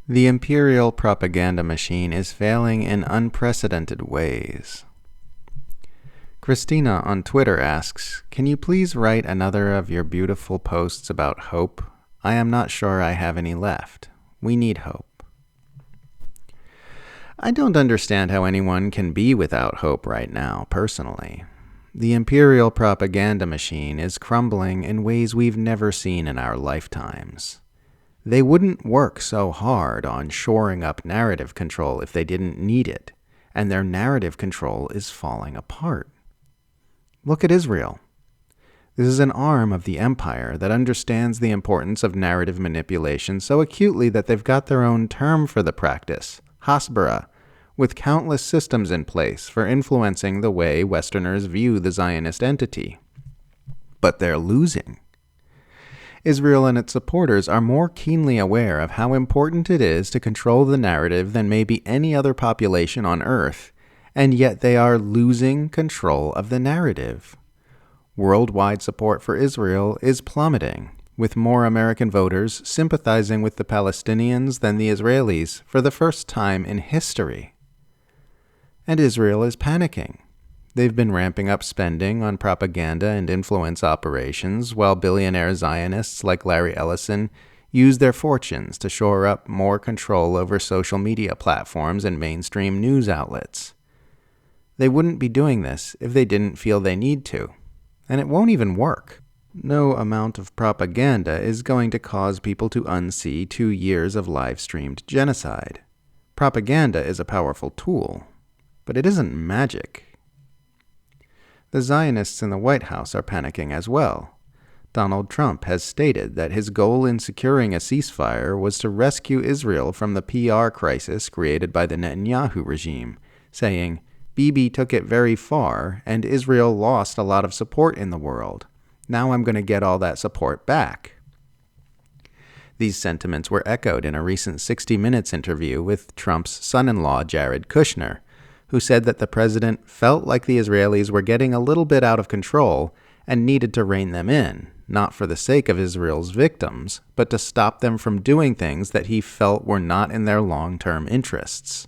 The Imperial propaganda machine is failing in unprecedented ways. Christina on Twitter asks, "Can you please write another of your beautiful posts about hope? I am not sure I have any left. We need hope." I don't understand how anyone can be without hope right now, personally. The Imperial propaganda machine is crumbling in ways we've never seen in our lifetimes. They wouldn't work so hard on shoring up narrative control if they didn't need it, and their narrative control is falling apart. Look at Israel. This is an arm of the empire that understands the importance of narrative manipulation so acutely that they've got their own term for the practice, Hasbara, with countless systems in place for influencing the way Westerners view the Zionist entity. But they're losing. Israel and its supporters are more keenly aware of how important it is to control the narrative than maybe any other population on Earth, and yet they are losing control of the narrative. Worldwide support for Israel is plummeting, with more American voters sympathizing with the Palestinians than the Israelis for the first time in history. And Israel is panicking. They've been ramping up spending on propaganda and influence operations, while billionaire Zionists like Larry Ellison use their fortunes to shore up more control over social media platforms and mainstream news outlets. They wouldn't be doing this if they didn't feel they need to, and it won't even work. No amount of propaganda is going to cause people to unsee 2 years of live-streamed genocide. Propaganda is a powerful tool, but it isn't magic. The Zionists in the White House are panicking as well. Donald Trump has stated that his goal in securing a ceasefire was to rescue Israel from the PR crisis created by the Netanyahu regime, saying, "Bibi took it very far, and Israel lost a lot of support in the world. Now I'm going to get all that support back." These sentiments were echoed in a recent 60 Minutes interview with Trump's son-in-law, Jared Kushner, who said that the president felt like the Israelis were getting a little bit out of control and needed to rein them in, not for the sake of Israel's victims, but to stop them from doing things that he felt were not in their long-term interests.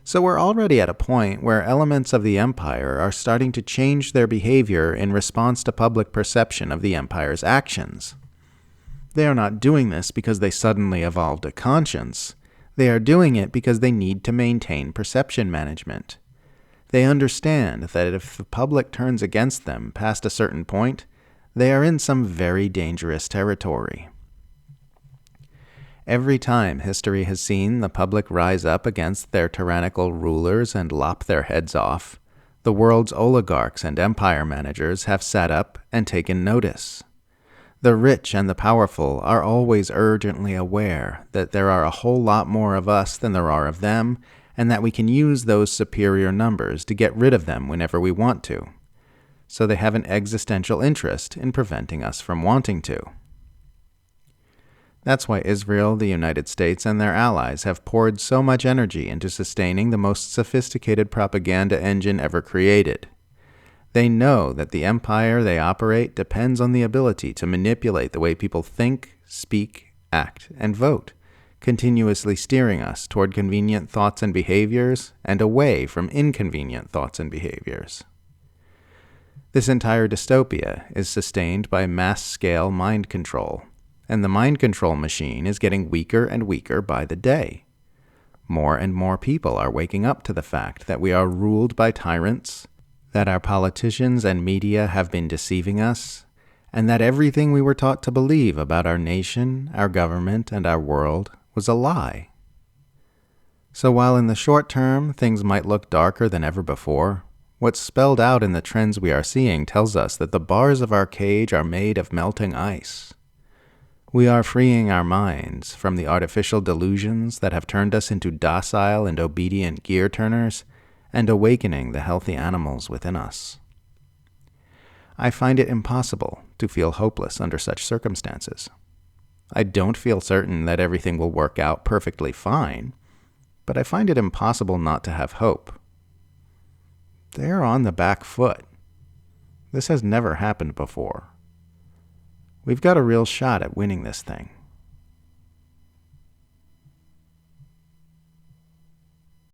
So we're already at a point where elements of the empire are starting to change their behavior in response to public perception of the empire's actions. They are not doing this because they suddenly evolved a conscience. They are doing it because they need to maintain perception management. They understand that if the public turns against them past a certain point, they are in some very dangerous territory. Every time history has seen the public rise up against their tyrannical rulers and lop their heads off, the world's oligarchs and empire managers have sat up and taken notice. The rich and the powerful are always urgently aware that there are a whole lot more of us than there are of them, and that we can use those superior numbers to get rid of them whenever we want to. So they have an existential interest in preventing us from wanting to. That's why Israel, the United States, and their allies have poured so much energy into sustaining the most sophisticated propaganda engine ever created. They know that the empire they operate depends on the ability to manipulate the way people think, speak, act, and vote, continuously steering us toward convenient thoughts and behaviors and away from inconvenient thoughts and behaviors. This entire dystopia is sustained by mass-scale mind control, and the mind control machine is getting weaker and weaker by the day. More and more people are waking up to the fact that we are ruled by tyrants, that our politicians and media have been deceiving us, and that everything we were taught to believe about our nation, our government, and our world was a lie. So while in the short term things might look darker than ever before, what's spelled out in the trends we are seeing tells us that the bars of our cage are made of melting ice. We are freeing our minds from the artificial delusions that have turned us into docile and obedient gear-turners, and awakening the healthy animals within us. I find it impossible to feel hopeless under such circumstances. I don't feel certain that everything will work out perfectly fine, but I find it impossible not to have hope. They're on the back foot. This has never happened before. We've got a real shot at winning this thing.